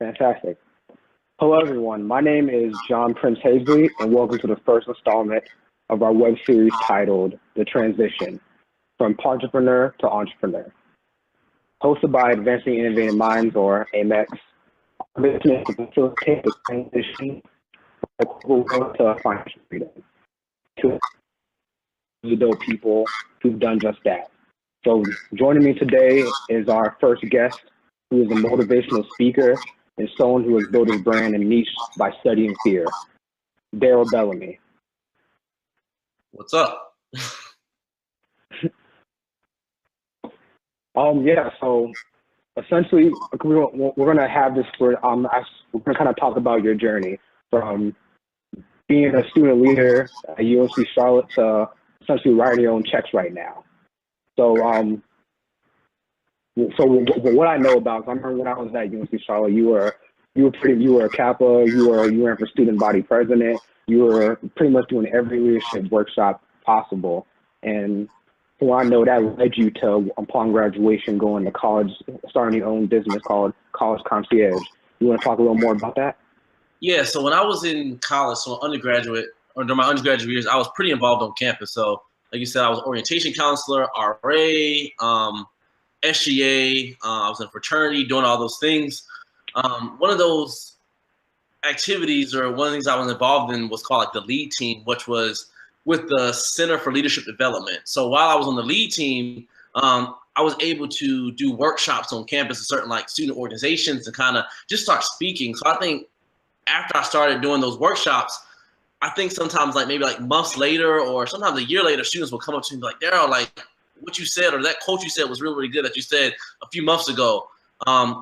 Fantastic. Hello, everyone. My name is John Prince Hazley, and welcome to the first installment of our web series titled The Transition, From Entrepreneur to Entrepreneur. Hosted by Advancing Innovative Minds, or AIMX, our mission is to facilitate the transition to financial freedom to adult people who've done just that. So joining me today is our first guest, who is a motivational speaker and someone who has built his brand and niche by studying fear, Bellamy. What's up? Yeah, so essentially we're gonna have this for we're gonna kind of talk about your journey from being a student leader at UNC Charlotte to essentially writing your own checks right now. So what I know about, I remember when I was at UNC Charlotte, you were a Kappa, you ran for student body president, you were pretty much doing every leadership workshop possible. And from what I know, that led you to, upon graduation, going to college, starting your own business called College Concierge. You want to talk a little more about that? Yeah, so when I was in college, so undergraduate, or during my undergraduate years, I was pretty involved on campus. So like you said, I was orientation counselor, RA, SGA, I was in a fraternity, doing all those things. One of those activities, or one of the things I was involved in, was called like the lead team, which was with the Center for Leadership Development. So while I was on the lead team, I was able to do workshops on campus in certain like student organizations and kind of just start speaking. So I think after I started doing those workshops, I think sometimes like maybe like months later or sometimes a year later, students will come up to me and be like, Daryl, like what you said or that quote you said was really, really good that you said a few months ago.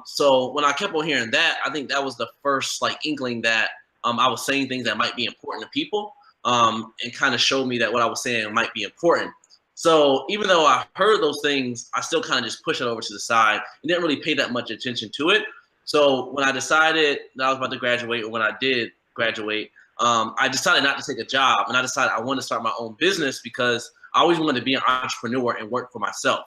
So when I kept on hearing that, I think that was the first like inkling that I was saying things that might be important to people, and kind of showed me that what I was saying might be important. So even though I heard those things, I still kind of just pushed it over to the side and didn't really pay that much attention to it. So when I decided that I was about to graduate, or when I did graduate, I decided not to take a job, and I decided I wanted to start my own business because I always wanted to be an entrepreneur and work for myself.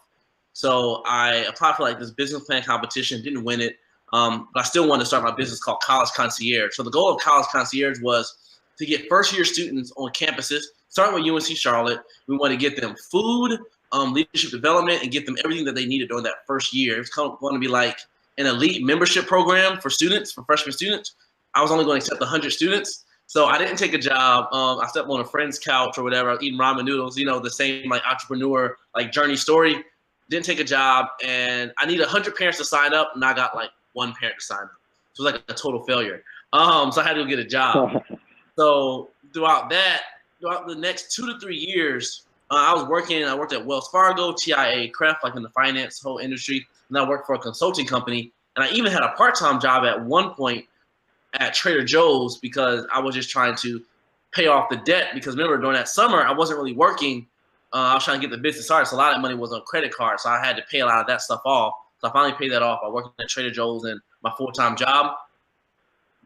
So I applied for like this business plan competition, didn't win it, but I still wanted to start my business called College Concierge. So the goal of College Concierge was to get first-year students on campuses, starting with UNC Charlotte. We want to get them food, leadership development, and get them everything that they needed during that first year. It's going to be like an elite membership program for students, for freshman students. I was only going to accept 100 students. So I didn't take a job. I slept on a friend's couch or whatever, eating ramen noodles, you know, the same like entrepreneur like journey story. Didn't take a job, and I needed 100 parents to sign up, and I got like one parent to sign up. So it was like a total failure. So I had to go get a job. So throughout the next 2 to 3 years, I worked at Wells Fargo, TIA, CREF, like in the finance whole industry, and I worked for a consulting company. And I even had a part-time job at one point at Trader Joe's because I was just trying to pay off the debt, because remember during that summer, I wasn't really working. I was trying to get the business started, so a lot of that money was on credit cards, so I had to pay a lot of that stuff off. So I finally paid that off by working at Trader Joe's and my full-time job.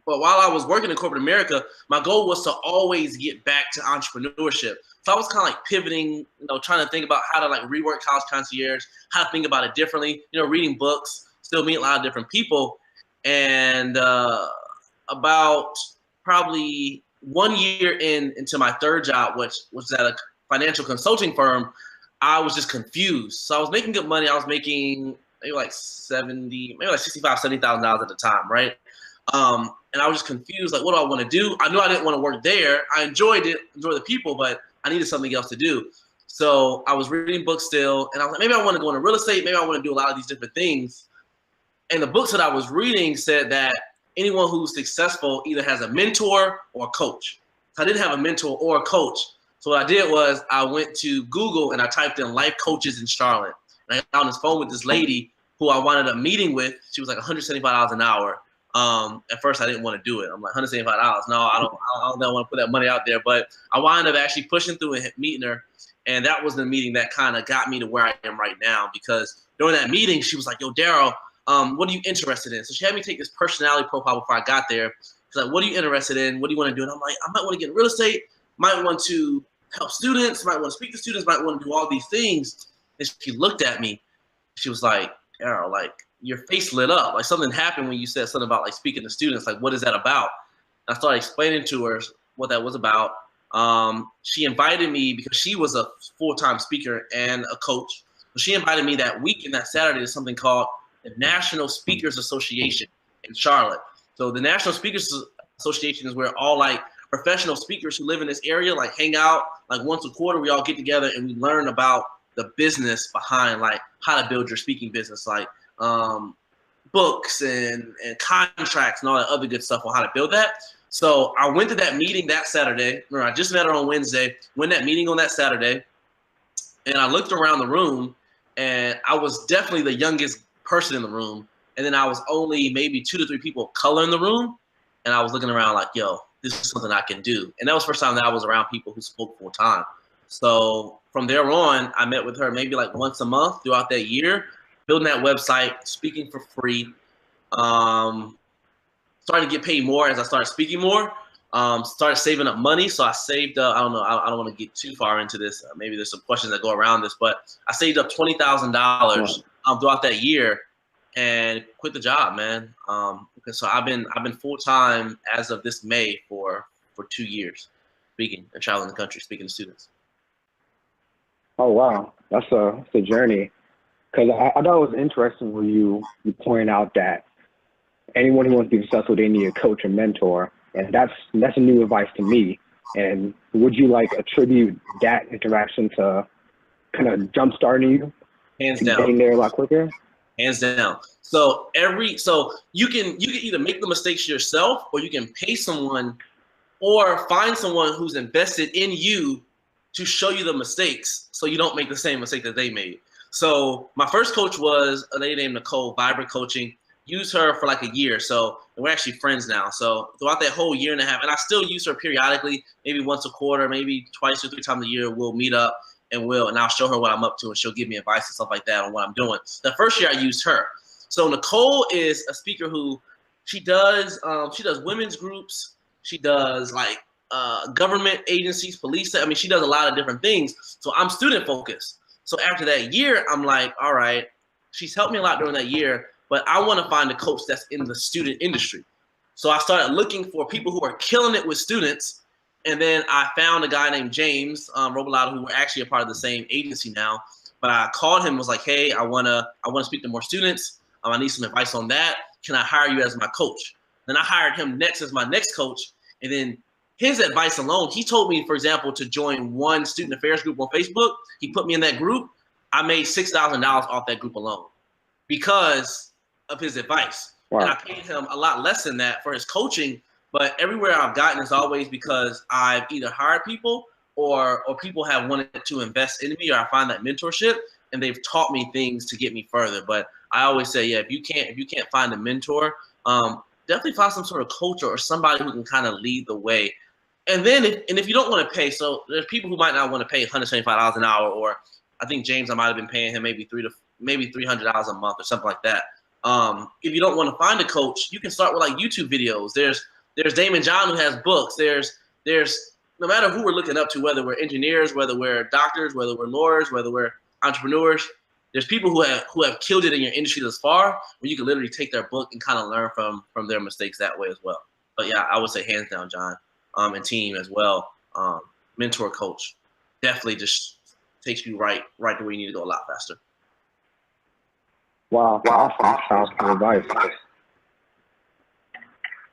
But while I was working in corporate America, my goal was to always get back to entrepreneurship. So I was kind of like pivoting, trying to think about how to like rework College Concierge, how to think about it differently, reading books, still meeting a lot of different people. And about probably 1 year into my third job, which was at a financial consulting firm, I was just confused. So I was making good money. I was making maybe like $65,000, $70,000 at the time, right? And I was just confused, like, what do I want to do? I knew I didn't want to work there. I enjoyed the people, but I needed something else to do. So I was reading books still, and I was like, maybe I want to go into real estate. Maybe I want to do a lot of these different things. And the books that I was reading said that anyone who's successful either has a mentor or a coach. So I didn't have a mentor or a coach. So what I did was I went to Google and I typed in life coaches in Charlotte. And I got on this phone with this lady who I wanted a meeting with. She was like $175 an hour. At first I didn't want to do it. I'm like, $175? No, I don't want to put that money out there. But I wound up actually pushing through and meeting her. And that was the meeting that kind of got me to where I am right now, because during that meeting, she was like, yo, Daryl, what are you interested in? So she had me take this personality profile before I got there. She's like, what are you interested in? What do you want to do? And I'm like, I might want to get in real estate, might want to help students, might want to speak to students, might want to do all these things. And she looked at me. She was like, Arrow, like your face lit up, like something happened when you said something about like speaking to students. Like, what is that about? And I started explaining to her what that was about. She invited me because she was a full-time speaker and a coach. So she invited me that week and that Saturday to something called the National Speakers Association in Charlotte. So the National Speakers Association is where all like professional speakers who live in this area like hang out like once a quarter. We all get together and we learn about the business behind like how to build your speaking business, like books and contracts and all that other good stuff on how to build that. So I went to that meeting that Saturday. Remember, I just met her on Wednesday. Went to that meeting on that Saturday, and I looked around the room, and I was definitely the youngest person in the room. And then I was only maybe 2 to 3 people of color in the room, and I was looking around like, yo, this is something I can do. And that was the first time that I was around people who spoke full time. So from there on, I met with her maybe like once a month throughout that year, building that website, speaking for free. Starting to get paid more as I started speaking more. Started saving up money. So I saved up, I don't know, I don't want to get too far into this. Maybe there's some questions that go around this, but I saved up $20,000 throughout that year and quit the job, man. So I've been full-time as of this May for 2 years, speaking and traveling the country, speaking to students. Oh, wow. That's a journey. Because I thought it was interesting when you point out that anyone who wants to be successful, they need a coach or mentor. And that's a new advice to me. And would you like attribute that interaction to kind of jumpstarting you? Hands down. Getting there a lot quicker? Hands down. So you can either make the mistakes yourself, or you can pay someone or find someone who's invested in you to show you the mistakes so you don't make the same mistake that they made. So my first coach was a lady named Nicole, Vibrant Coaching. Used her for like a year. So and we're actually friends now. So throughout that whole year and a half, and I still use her periodically, maybe once a quarter, maybe twice or 3 times a year, we'll meet up and I'll show her what I'm up to and she'll give me advice and stuff like that on what I'm doing. The first year I used her. So Nicole is a speaker who she does women's groups. She does like government agencies, police. I mean, she does a lot of different things. So I'm student focused. So after that year, I'm like, all right, she's helped me a lot during that year, but I want to find a coach that's in the student industry. So I started looking for people who are killing it with students. And then I found a guy named James Robalato, who we're actually a part of the same agency now. But I called him and was like, hey, I wanna speak to more students. I need some advice on that. Can I hire you as my coach? Then I hired him next as my next coach. And then his advice alone, he told me, for example, to join one student affairs group on Facebook. He put me in that group. I made $6,000 off that group alone because of his advice. Wow. And I paid him a lot less than that for his coaching, but everywhere I've gotten is always because I've either hired people or people have wanted to invest in me, or I find that mentorship and they've taught me things to get me further. But I always say, yeah, if you can't find a mentor, definitely find some sort of coach or somebody who can kind of lead the way. And then if you don't want to pay, so there's people who might not want to pay $175 an hour, or I think James, I might have been paying him maybe $300 a month or something like that. If you don't want to find a coach, you can start with like YouTube videos. There's Damon John who has books. There's no matter who we're looking up to, whether we're engineers, whether we're doctors, whether we're lawyers, whether we're entrepreneurs, there's people who have killed it in your industry thus far, where you can literally take their book and kind of learn from their mistakes that way as well. But yeah, I would say hands down, John, and team as well. Mentor, coach, definitely just takes you right to where you need to go a lot faster. Wow, awesome. Sounds good advice.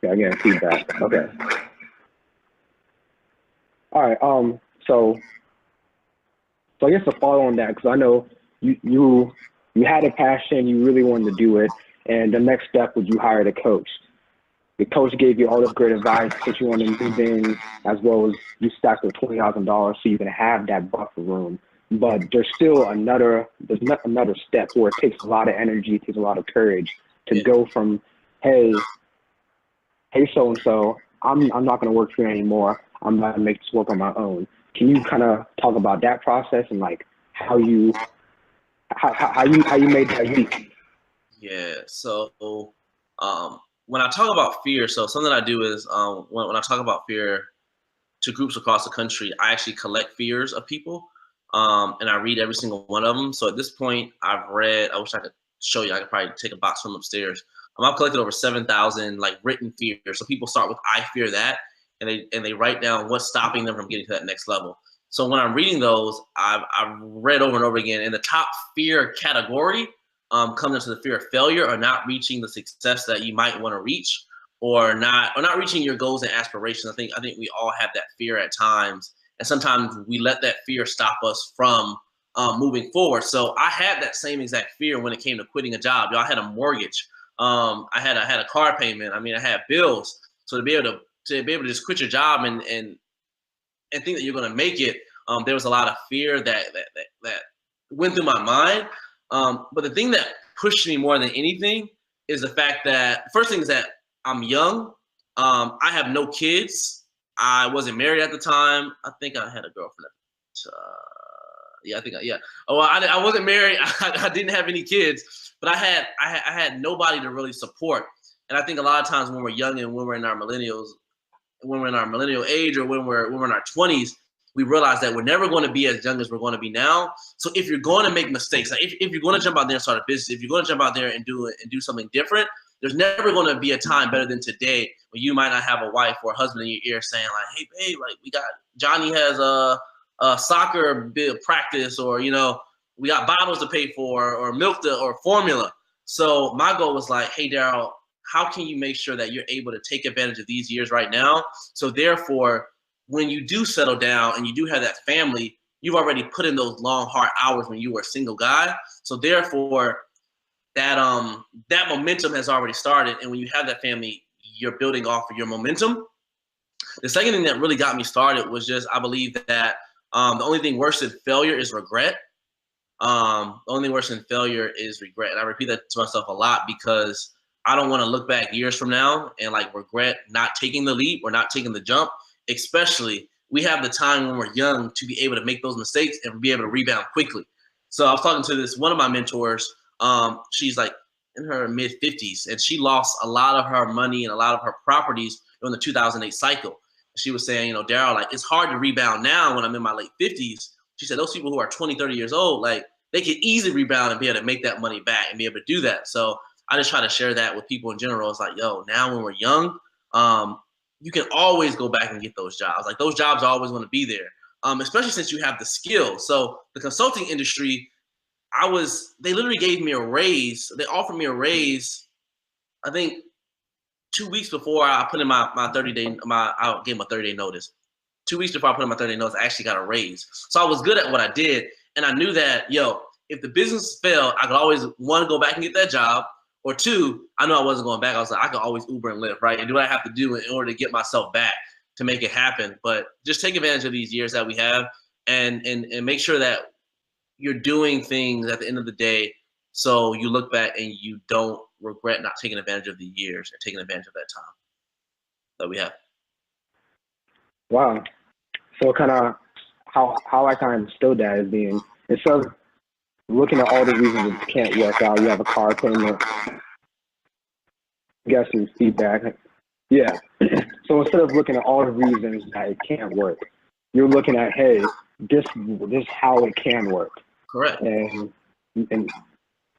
Yeah, I'm getting feedback. Okay. All right. So I guess to follow on that, because I know you had a passion, you really wanted to do it, and the next step was you hired a coach. The coach gave you all this great advice, put you on the new things, as well as you stacked with $20,000 so you can have that buffer room. But there's still another step where it takes a lot of energy, it takes a lot of courage to go from, hey, so-and-so, I'm not going to work for you anymore. I'm going to make this work on my own. Can you kind of talk about that process and like how you made that leap? Yeah. So when I talk about fear, so something I do is when I talk about fear to groups across the country, I actually collect fears of people. And I read every single one of them. So at this point, I've read, I wish I could show you. I could probably take a box from upstairs. I've collected over 7,000 like written fears. So people start with I fear that, and they write down what's stopping them from getting to that next level. So when I'm reading those, I've read over and over again. And the top fear category comes into the fear of failure, or not reaching the success that you might want to reach, or not reaching your goals and aspirations. I think we all have that fear at times, and sometimes we let that fear stop us from moving forward. So I had that same exact fear when it came to quitting a job. I had a mortgage. I had a car payment. I mean, I had bills. So to be able to just quit your job and think that you're going to make it, there was a lot of fear that went through my mind. But the thing that pushed me more than anything is the fact that, first thing is that I'm young. I have no kids. I wasn't married at the time. I think I had a girlfriend. Yeah. Oh, I wasn't married. I didn't have any kids, but I had nobody to really support. And I think a lot of times when we're young and when we're in our millennial age, or when we're in our 20s, we realize that we're never going to be as young as we're going to be now. So if you're going to make mistakes, like if you're going to jump out there and start a business, if you're going to jump out there and do something different, there's never going to be a time better than today when you might not have a wife or a husband in your ear saying like, "Hey, babe, like Johnny has a soccer practice, or we got bottles to pay for, or milk or formula." So my goal was like, "Hey, Daryl, how can you make sure that you're able to take advantage of these years right now? So therefore, when you do settle down and you do have that family, you've already put in those long, hard hours when you were a single guy. So therefore, that momentum has already started. And when you have that family, you're building off of your momentum." The second thing that really got me started was just, I believe that the only thing worse than failure is regret. The only thing worse than failure is regret. And I repeat that to myself a lot, because I don't want to look back years from now and like regret not taking the leap or not taking the jump. Especially, we have the time when we're young to be able to make those mistakes and be able to rebound quickly. So I was talking to one of my mentors. She's like in her mid 50s, and she lost a lot of her money and a lot of her properties during the 2008 cycle. She was saying, Daryl, like, it's hard to rebound now when I'm in my late 50s. She said those people who are 20, 30 years old, like, they can easily rebound and be able to make that money back and be able to do that. So I just try to share that with people in general. It's like, yo, now when we're young, you can always go back and get those jobs. Like, those jobs are always going to be there, especially since you have the skill. So the consulting industry, they literally gave me a raise. They offered me a raise, I think 2 weeks before I put in my 30-day, I gave them a 30-day notice. 2 weeks before I put in my 30-day notice, I actually got a raise. So I was good at what I did. And I knew that, if the business failed, I could always, one, go back and get that job, or two, I know I wasn't going back. I was like, I could always Uber and Lyft, right? And do what I have to do in order to get myself back to make it happen. But just take advantage of these years that we have, and make sure that you're doing things at the end of the day so you look back and you don't regret not taking advantage of the years and taking advantage of that time that we have. Wow. So kind of how I kind of instilled that is being, instead of looking at all the reasons it can't work out, you have a car payment, get some feedback. Yeah. So instead of looking at all the reasons that it can't work, you're looking at, hey, this is how it can work. Correct. And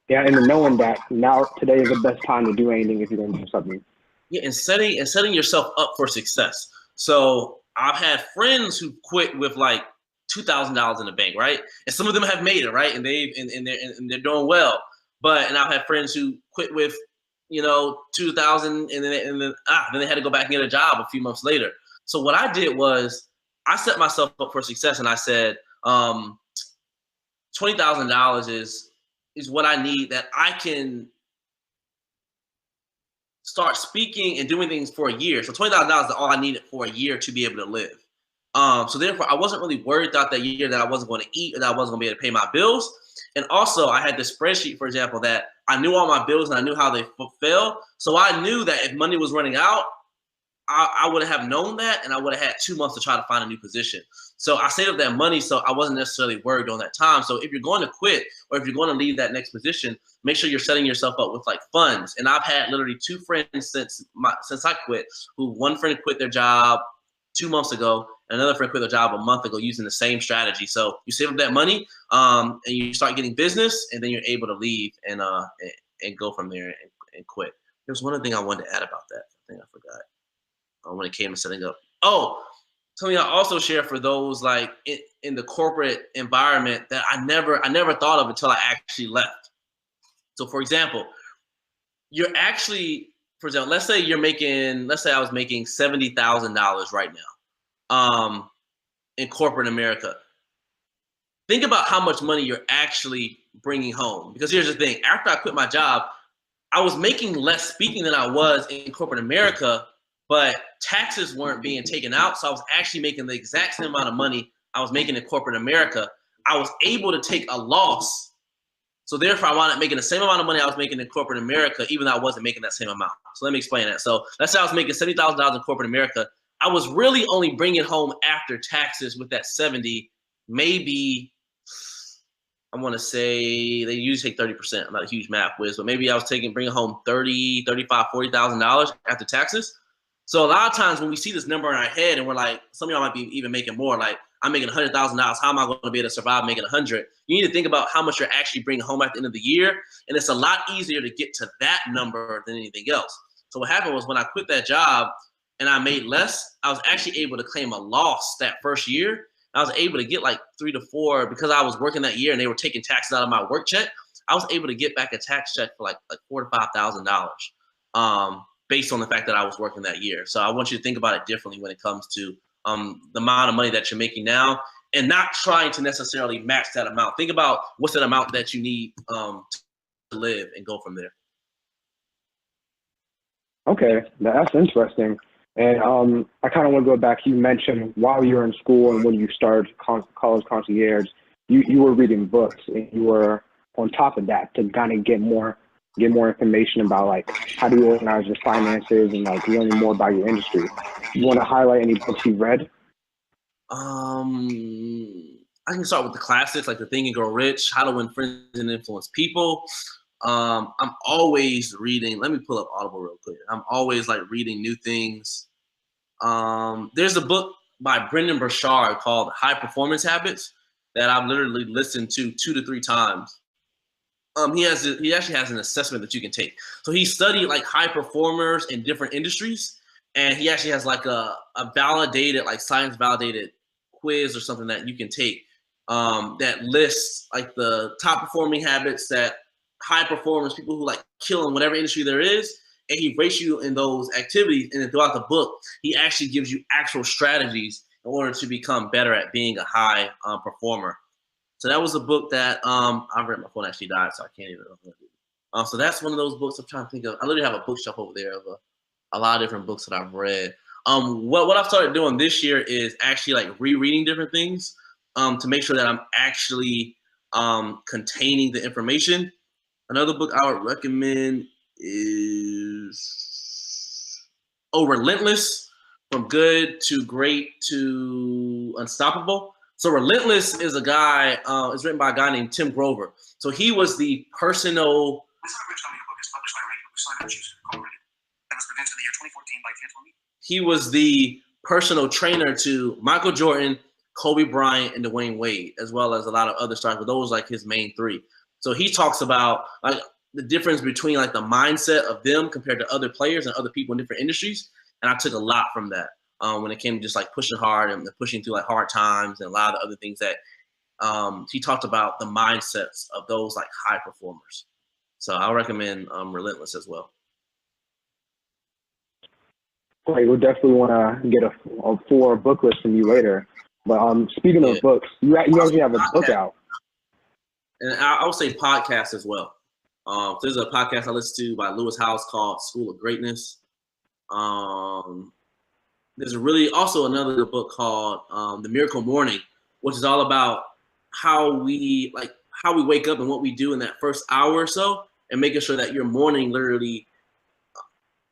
knowing that now today is the best time to do anything if you're going to do something. Yeah, and setting yourself up for success. So I've had friends who quit with like $2,000 in the bank, right? And some of them have made it, right? And they're doing well. And I've had friends who quit with, 2,000, and then they had to go back and get a job a few months later. So what I did was I set myself up for success, and I said, $20,000 is what I need, that I can start speaking and doing things for a year. So $20,000 is all I needed for a year to be able to live. So therefore, I wasn't really worried throughout that year that I wasn't going to eat or that I wasn't going to be able to pay my bills. And also, I had this spreadsheet, for example, that I knew all my bills and I knew how they fell. So I knew that if money was running out, I would have known that, and I would have had 2 months to try to find a new position. So I saved up that money, so I wasn't necessarily worried on that time. So if you're going to quit, or if you're going to leave that next position, make sure you're setting yourself up with like funds. And I've had literally 2 friends since I quit, who one friend quit their job 2 months ago, and another friend quit their job a month ago using the same strategy. So you save up that money, and you start getting business, and then you're able to leave and go from there and quit. There's one other thing I wanted to add about that. I think I forgot when it came to setting up. Oh, something I also share for those like in the corporate environment that I never thought of until I actually left. So for example, you're actually, for example, let's say I was making $70,000 right now, in corporate America. Think about how much money you're actually bringing home. Because here's the thing: after I quit my job, I was making less speaking than I was in corporate America, but taxes weren't being taken out, so I was actually making the exact same amount of money I was making in corporate America. I was able to take a loss. So therefore, I wound up making the same amount of money I was making in corporate America, even though I wasn't making that same amount. So let me explain that. So let's say I was making $70,000 in corporate America. I was really only bringing home after taxes with that 70, maybe, I want to say they usually take 30%. I'm not a huge math whiz, but maybe I was bringing home $30,000, $35,000, $40,000 after taxes. So a lot of times when we see this number in our head and we're like, some of y'all might be even making more, like I'm making $100,000. How am I going to be able to survive making 100? You need to think about how much you're actually bringing home at the end of the year. And it's a lot easier to get to that number than anything else. So what happened was when I quit that job and I made less, I was actually able to claim a loss that first year. I was able to get like 3 to 4 because I was working that year and they were taking taxes out of my work check. I was able to get back a tax check for like $4,000 to $5,000, based on the fact that I was working that year. So I want you to think about it differently when it comes to the amount of money that you're making now, and not trying to necessarily match that amount. Think about what's that amount that you need to live, and go from there. Okay, that's interesting. And I kind of want to go back. You mentioned while you were in school and when you started college concierge, you were reading books, and you were on top of that to kind of get more information about like how do you organize your finances and like learning more about your industry. You want to highlight any books you've read? I can start with the classics like The Think and Grow Rich, How to Win Friends and Influence People. I'm always reading. Let me pull up Audible real quick. I'm always like reading new things. There's a book by Brendan Burchard called High Performance Habits that I've literally listened to 2 to 3 times. He actually has an assessment that you can take. So he studied like high performers in different industries, and he actually has like a validated, like science validated quiz or something that you can take that lists like the top performing habits that high performers, people who like kill in whatever industry there is, and he rates you in those activities. And then throughout the book, he actually gives you actual strategies in order to become better at being a high performer. So that was a book that I've read. My phone actually died, so I can't even. So that's one of those books I'm trying to think of. I literally have a bookshelf over there of a lot of different books that I've read. What I've started doing this year is actually like rereading different things to make sure that I'm actually containing the information. Another book I would recommend is Relentless, From Good to Great to Unstoppable. So Relentless is a guy, it's written by a guy named Tim Grover. So he was the personal. He was the personal trainer to Michael Jordan, Kobe Bryant, and Dwayne Wade, as well as a lot of other stars, but those like his main 3. So he talks about like the difference between like the mindset of them compared to other players and other people in different industries. And I took a lot from that. When it came to just like pushing hard and pushing through like hard times and a lot of the other things that he talked about, the mindsets of those like high performers. So I recommend Relentless as well. Great, we'll definitely want to get a full book list from you later. But speaking of books, you actually have a book out. And I would say podcasts as well. There's a podcast I listen to by Lewis Howes called School of Greatness. There's also another book called The Miracle Morning, which is all about how we wake up and what we do in that first hour or so, and making sure that your morning literally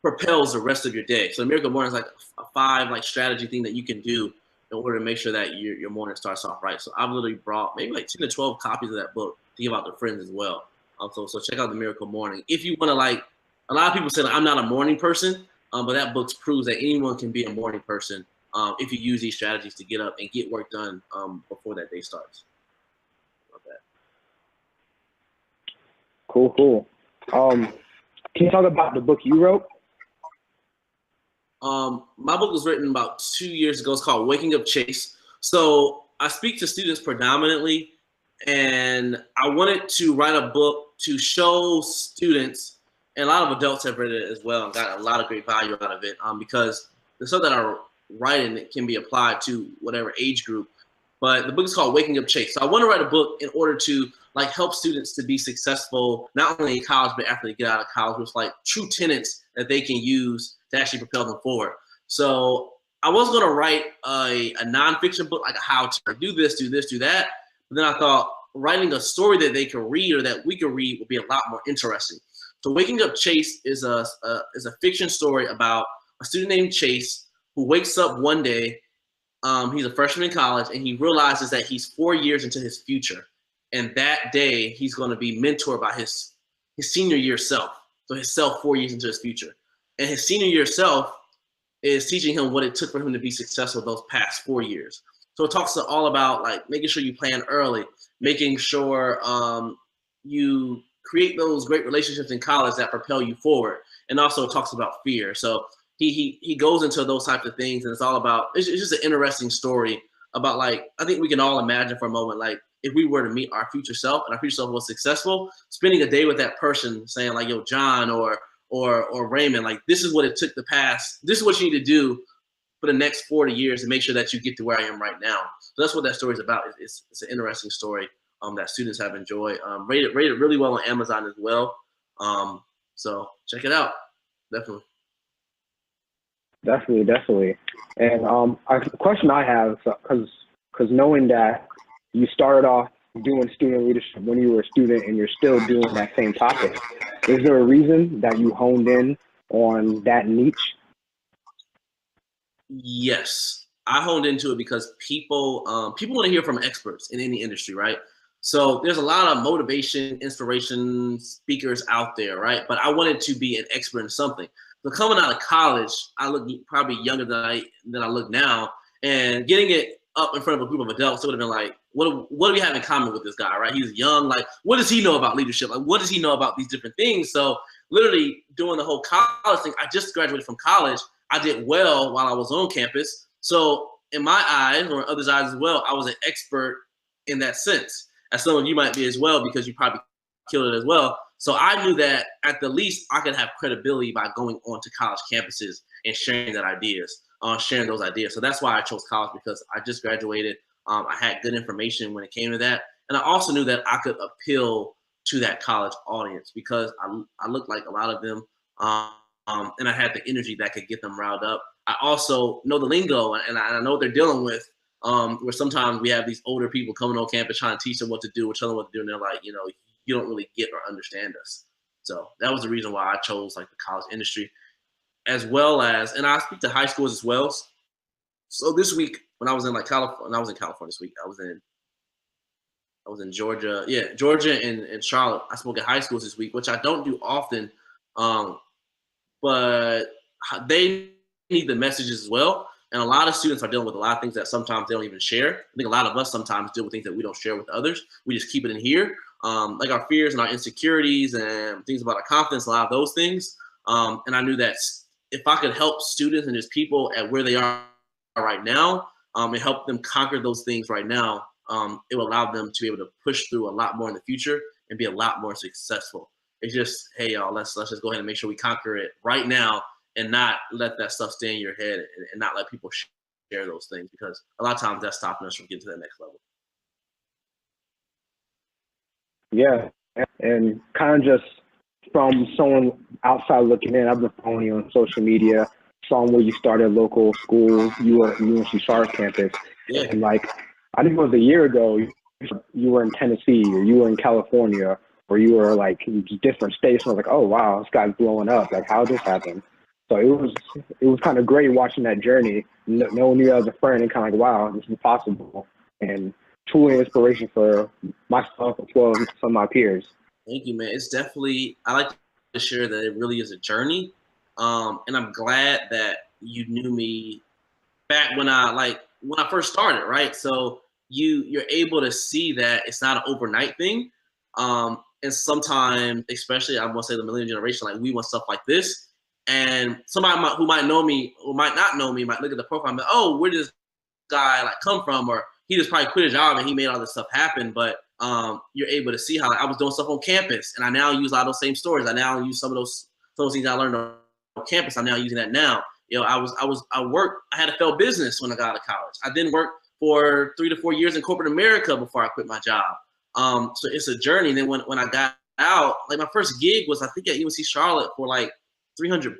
propels the rest of your day. So the Miracle Morning is like a 5 like strategy thing that you can do in order to make sure that your morning starts off right. So I've literally brought maybe like 10 to 12 copies of that book to give out to friends as well. So check out The Miracle Morning. If you want to like, a lot of people say like, I'm not a morning person, but that book proves that anyone can be a morning person if you use these strategies to get up and get work done before that day starts. Cool. Can you talk about the book you wrote? My book was written about 2 years ago. It's called Waking Up Chase. So I speak to students predominantly, and I wanted to write a book to show students, and a lot of adults have read it as well and got a lot of great value out of it, because the stuff that I write in it can be applied to whatever age group. But the book is called Waking Up Chase. So I want to write a book in order to help students to be successful, not only in college, but after they get out of college, with true tenets that they can use to actually propel them forward. So I was going to write a nonfiction book, like how to do this, do that. But then I thought writing a story that they can read or that we can read would be a lot more interesting. So Waking Up Chase is a fiction story about a student named Chase who wakes up one day. He's a freshman in college, and he realizes that he's 4 years into his future. And that day, he's going to be mentored by his senior year self. So his self 4 years into his future. And his senior year self is teaching him what it took for him to be successful those past 4 years. So it talks all about making sure you plan early, making sure you create those great relationships in college that propel you forward. And also it talks about fear. So he goes into those types of things, and it's all about, it's just an interesting story about I think we can all imagine for a moment, if we were to meet our future self and our future self was successful, spending a day with that person saying yo, John or Raymond, this is what it took to pass. This is what you need to do for the next 40 years to make sure that you get to where I am right now. So that's what that story is about. It's an interesting story that students have enjoyed. Rated really well on Amazon as well. So check it out, definitely. Definitely. And a question I have, because knowing that you started off doing student leadership when you were a student and you're still doing that same topic, is there a reason that you honed in on that niche? Yes, I honed into it because people want to hear from experts in any industry, right? So there's a lot of motivation, inspiration speakers out there, right? But I wanted to be an expert in something. So coming out of college, I look probably younger than I look now, and getting it up in front of a group of adults, it would have been what do we have in common with this guy, right? He's young. What does he know about leadership? What does he know about these different things? So literally doing the whole college thing, I just graduated from college. I did well while I was on campus. So in my eyes, or in others' eyes as well, I was an expert in that sense, as some of you might be as well, because you probably killed it as well. So I knew that at the least I could have credibility by going onto college campuses and sharing those ideas. So that's why I chose college, because I just graduated. I had good information when it came to that. And I also knew that I could appeal to that college audience because I looked like a lot of them. And I had the energy that could get them riled up. I also know the lingo, and I know what they're dealing with, where sometimes we have these older people coming on campus trying to teach them what to do, or tell them what to do, and they're like, you don't really get or understand us. So that was the reason why I chose the college industry, as well as, and I speak to high schools as well. So this week, when I was in California, this week, I was in Georgia. Yeah, Georgia and Charlotte. I spoke at high schools this week, which I don't do often. But they need the messages as well. And a lot of students are dealing with a lot of things that sometimes they don't even share. I think a lot of us sometimes deal with things that we don't share with others. We just keep it in here, like our fears and our insecurities and things about our confidence, a lot of those things. And I knew that if I could help students and just people at where they are right now, and help them conquer those things right now, it will allow them to be able to push through a lot more in the future and be a lot more successful. It's just, hey, y'all, let's just go ahead and make sure we conquer it right now and not let that stuff stay in your head and not let people share those things, because a lot of times that's stopping us from getting to that next level. Yeah, and kind of just from someone outside looking in, I've been following you on social media, saw where you started local schools, you were at UNC Charlotte campus, Yeah. and I think it was a year ago, you were in Tennessee or you were in California, or you were in different states. And I was like, oh wow, this guy's blowing up. How did this happen? So it was kind of great watching that journey, knowing you as a friend, and kind of wow, this is possible, and truly inspiration for myself as well as some of my peers. Thank you, man. It's definitely, I like to share that it really is a journey. And I'm glad that you knew me back when I first started, right? So you're able to see that it's not an overnight thing. And sometimes, especially I want to say the millennial generation, like we want stuff like this. And somebody who might know me or might not know me might look at the profile and be, oh, where does this guy like come from? Or he just probably quit his job and he made all this stuff happen. But you're able to see how like, I was doing stuff on campus, and I now use a lot of those same stories. I now use some of those things I learned on campus. I'm now using that now. You know, I had a failed business when I got out of college. I then worked for 3 to 4 years in corporate America before I quit my job. So it's a journey. And then when I got out, like my first gig was I think at UNC Charlotte for like $300.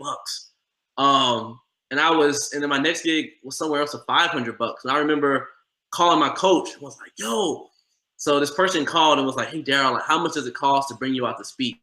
And then my next gig was somewhere else for $500. And I remember calling my coach and was like, yo. So this person called and was like, hey, Daryl, like, how much does it cost to bring you out to speak?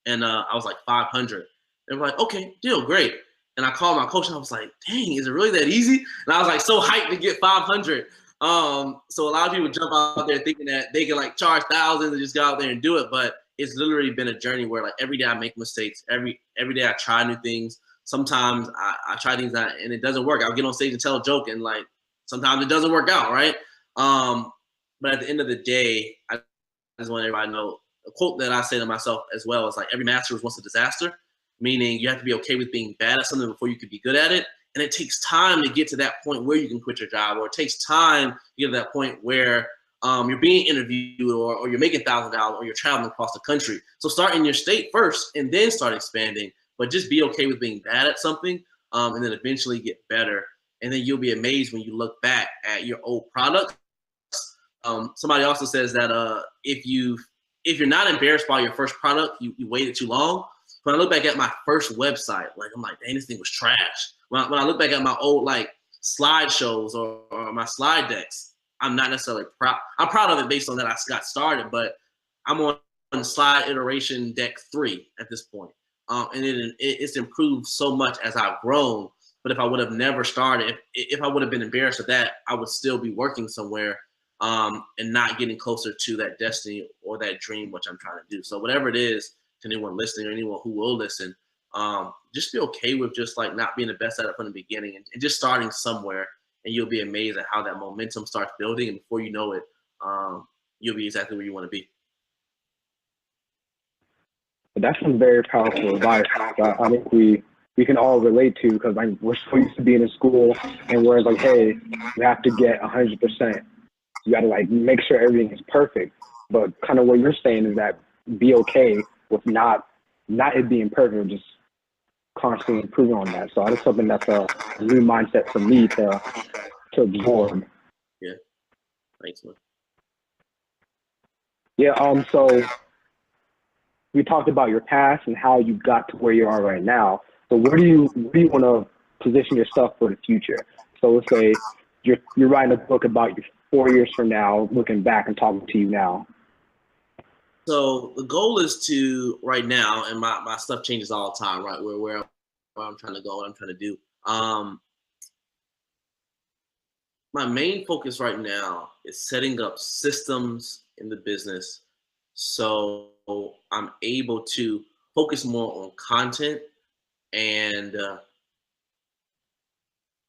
And I was like, 500. They were like, okay, deal, great. And I called my coach and I was like, dang, is it really that easy? And I was like so hyped to get 500. So a lot of people jump out there thinking that they can like charge thousands and just go out there and do it. But it's literally been a journey where like every day I make mistakes. Every day I try new things. Sometimes I try things and it doesn't work. I'll get on stage and tell a joke and like sometimes it doesn't work out, right? But at the end of the day, I just want everybody to know a quote that I say to myself as well is like every master is once a disaster, meaning you have to be okay with being bad at something before you can be good at it. And it takes time to get to that point where you can quit your job, or it takes time to get to that point where you're being interviewed or you're making $1,000 or you're traveling across the country. So start in your state first and then start expanding, but just be okay with being bad at something and then eventually get better. And then you'll be amazed when you look back at your old product. Somebody also says that if you're not embarrassed by your first product, you waited too long. When I look back at my first website, like I'm like, dang, this thing was trash. When I look back at my old like slideshows or my slide decks, I'm not necessarily proud. I'm proud of it based on that I got started, but I'm on slide iteration deck 3 at this point. And it's improved so much as I've grown. But if I would have never started, if I would have been embarrassed of that, I would still be working somewhere and not getting closer to that destiny or that dream, which I'm trying to do. So whatever it is, to anyone listening or anyone who will listen, just be okay with just like not being the best at it from the beginning and just starting somewhere, and you'll be amazed at how that momentum starts building. And before you know it, you'll be exactly where you want to be. That's some very powerful advice. I think we can all relate to, because like we're so used to being in school and we're like, hey, you have to get 100%. You got to like make sure everything is perfect. But kind of what you're saying is that be okay with not it being perfect, just constantly improving on that. So that's something that's a new mindset for me to absorb. Yeah. Thanks, man. Yeah. So we talked about your past and how you got to where you are right now. So where do you want to position yourself for the future? So let's say you're writing a book about you 4 years from now, looking back and talking to you now. So the goal is to right now, and my stuff changes all the time, right? Where I'm trying to go, what I'm trying to do. My main focus right now is setting up systems in the business so I'm able to focus more on content and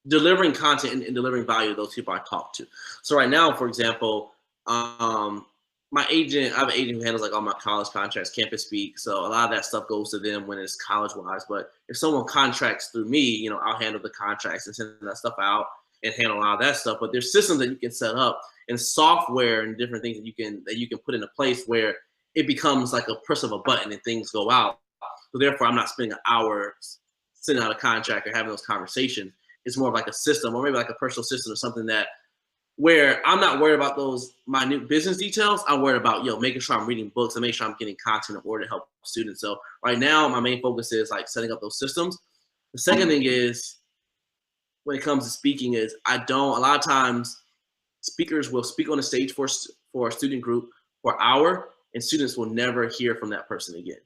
delivering content and delivering value to those people I talk to. So right now, for example, my agent, I have an agent who handles like all my college contracts, campus speak. So a lot of that stuff goes to them when it's college wise. But if someone contracts through me, you know, I'll handle the contracts and send that stuff out and handle a lot of that stuff. But there's systems that you can set up and software and different things that you can put into place where it becomes like a press of a button and things go out. So therefore, I'm not spending hours sending out a contract or having those conversations. It's more of like a system, or maybe like a personal system or something that where I'm not worried about those minute business details. I'm worried about, making sure I'm reading books and make sure I'm getting content in order to help students. So right now, my main focus is like setting up those systems. The second thing is, when it comes to speaking, is a lot of times speakers will speak on a stage for a student group for an hour, and students will never hear from that person again.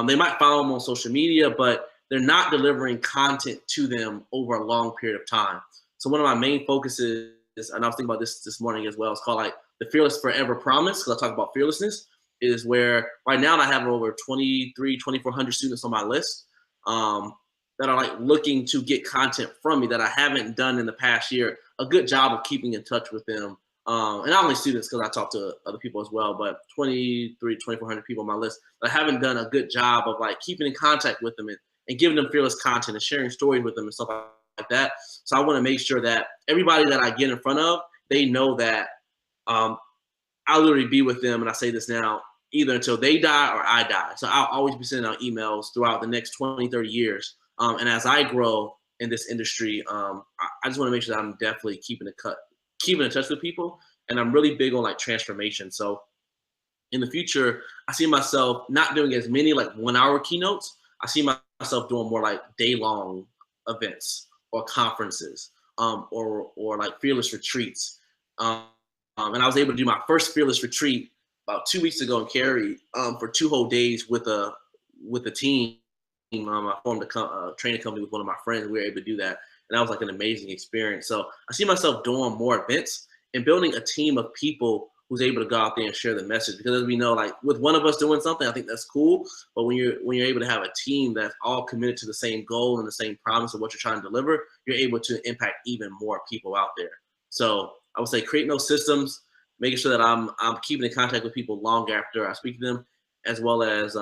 They might follow them on social media, but they're not delivering content to them over a long period of time. So one of my main focuses, and I was thinking about this morning as well, it's called like the Fearless Forever Promise, because I talk about fearlessness, is where right now I have over 2,400 students on my list. that are like looking to get content from me that I haven't done in the past year, a good job of keeping in touch with them. And not only students, because I talk to other people as well, but 2,400 people on my list. I haven't done a good job of like keeping in contact with them and giving them fearless content and sharing stories with them and stuff like that. So I want to make sure that everybody that I get in front of, they know that I'll literally be with them. And I say this now, either until they die or I die. So I'll always be sending out emails throughout the next 20, 30 years. And as I grow in this industry, I just want to make sure that I'm definitely keeping in touch with people. And I'm really big on like transformation. So in the future, I see myself not doing as many like 1 hour keynotes. I see myself doing more like day-long events or conferences, or like fearless retreats. And I was able to do my first fearless retreat about 2 weeks ago in Cary, for 2 whole days with a team. I formed a training company with one of my friends. We were able to do that, and that was like an amazing experience. So I see myself doing more events and building a team of people who's able to go out there and share the message. Because as we know, like with one of us doing something, I think that's cool. But when you're able to have a team that's all committed to the same goal and the same promise of what you're trying to deliver, you're able to impact even more people out there. So I would say creating those systems, making sure that I'm keeping in contact with people long after I speak to them, as well as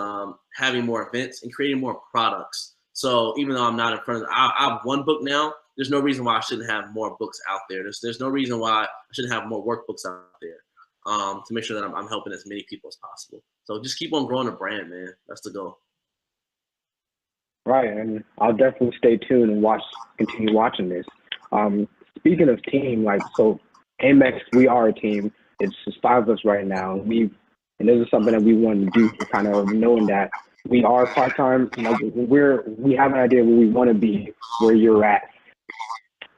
having more events and creating more products. So even though I'm not in front of, I have 1 book now. There's no reason why I shouldn't have more books out there. There's no reason why I shouldn't have more workbooks out there, to make sure that I'm helping as many people as possible. So just keep on growing the brand, man. That's the goal. Right, and I'll definitely stay tuned and continue watching this. Speaking of team, like, so AIMX, we are a team. It's just 5 of us right now. And this is something that we want to do, for kind of knowing that we are part-time. You know, we have an idea where we want to be, where you're at.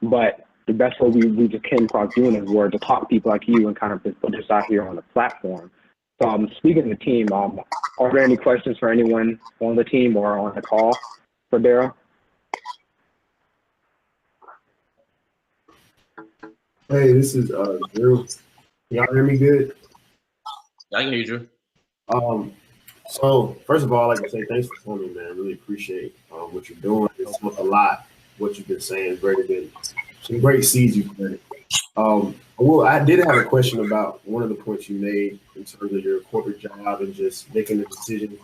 But the best way we just came across doing this was to talk to people like you and kind of just put this out here on the platform. So speaking of the team, are there any questions for anyone on the team or on the call for Daryl? Hey, this is Drew. Y'all hear me good? I can hear you, Drew. So first of all, I'd like to say thanks for coming, man. Really appreciate what you're doing. It's a lot. What you've been saying, very good. Some great seeds you've planted. Well, I did have a question about one of the points you made in terms of your corporate job and just making the decision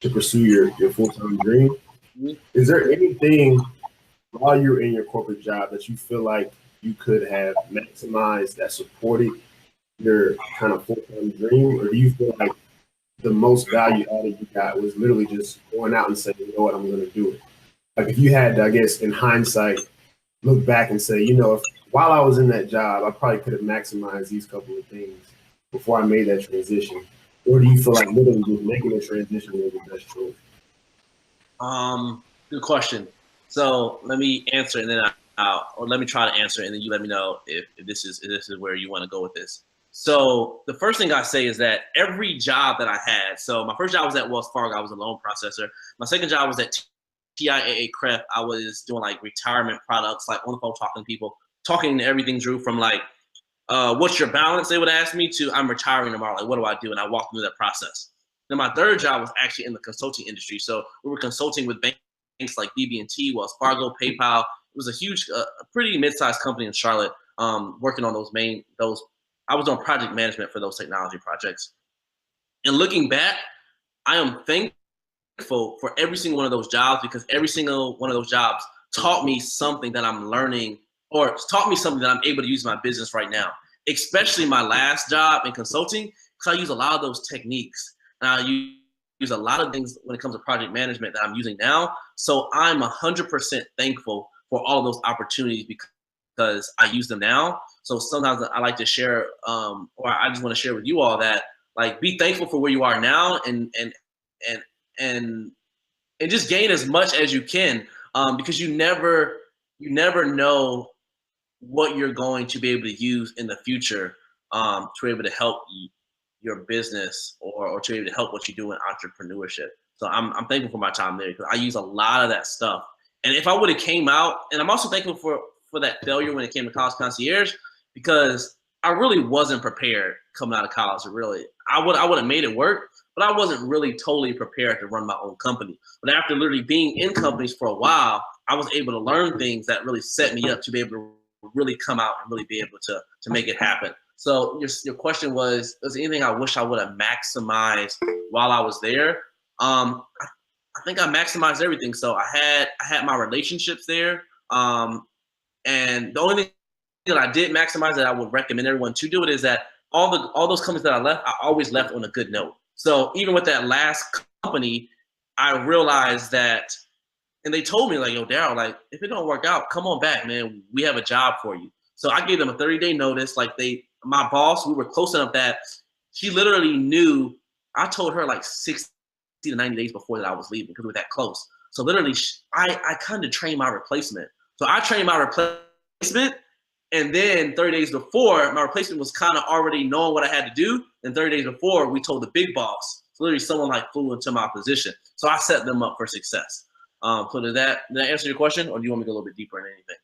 to pursue your full-time dream. Mm-hmm. Is there anything while you're in your corporate job that you feel like you could have maximized that supported your kind of full-time dream, or do you feel like the most value added you got was literally just going out and saying, you know what, I'm going to do it? Like if you had to, I guess, in hindsight, look back and say, you know, if while I was in that job, I probably could have maximized these couple of things before I made that transition. Or do you feel like literally just making the transition was the best choice? Good question. So let me answer, and then or let me try to answer, and then you let me know if this is where you want to go with this. So the first thing I say is that every job that I had, so my first job was at Wells Fargo. I was a loan processor. My second job was at TIAA CREF. I was doing like retirement products, like on the phone talking to people, talking to everything, Drew, from like, what's your balance? They would ask me to, I'm retiring tomorrow. Like, what do I do? And I walked through that process. Then my third job was actually in the consulting industry. So we were consulting with banks like BB&T, Wells Fargo, PayPal. It was a huge, pretty mid-sized company in Charlotte, working on I was on project management for those technology projects. And looking back, I am thankful for every single one of those jobs, because every single one of those jobs taught me something that I'm learning, or taught me something that I'm able to use in my business right now, especially my last job in consulting, because I use a lot of those techniques. And I use a lot of things when it comes to project management that I'm using now. So I'm 100% thankful for all of those opportunities because I use them now. So sometimes I like to share, or I just want to share with you all that, like, be thankful for where you are now, and just gain as much as you can, because you never know what you're going to be able to use in the future, to be able to help your business or to be able to help what you do in entrepreneurship. So I'm thankful for my time there, because I use a lot of that stuff. And if I would have came out, and I'm also thankful for that failure when it came to College Concierge, because I really wasn't prepared coming out of college. Really, I would have made it work, but I wasn't really totally prepared to run my own company. But after literally being in companies for a while, I was able to learn things that really set me up to be able to really come out and really be able to make it happen. So your question was there anything I wish I would have maximized while I was there? I think I maximized everything. So I had my relationships there. And the only thing that I did maximize that I would recommend everyone to do it is that all those companies that I left, I always left on a good note. So even with that last company, I realized that, and they told me like, yo, Daryl, like if it don't work out, come on back, man. We have a job for you. So I gave them a 30-day notice. Like my boss, we were close enough that she literally knew. I told her like 60 to 90 days before that I was leaving because we were that close. So literally, I kind of trained my replacement. So I trained my replacement, and then 30 days before, my replacement was kind of already knowing what I had to do. And 30 days before, we told the big boss. So literally, someone like flew into my position. So I set them up for success. So did that answer your question, or do you want me to go a little bit deeper in anything?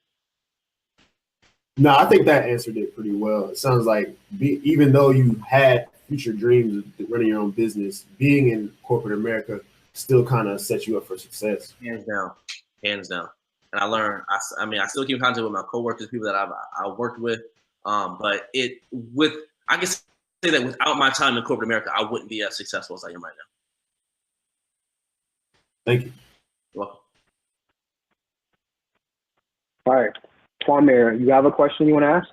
No, I think that answered it pretty well. It sounds like even though you had future dreams of running your own business, being in corporate America still kind of sets you up for success. Hands down. And I learned. I mean, I still keep in contact with my coworkers, people that I worked with. But I can say that without my time in corporate America, I wouldn't be as successful as I am right now. Thank you. You're welcome. All right. Kwame, you have a question you want to ask?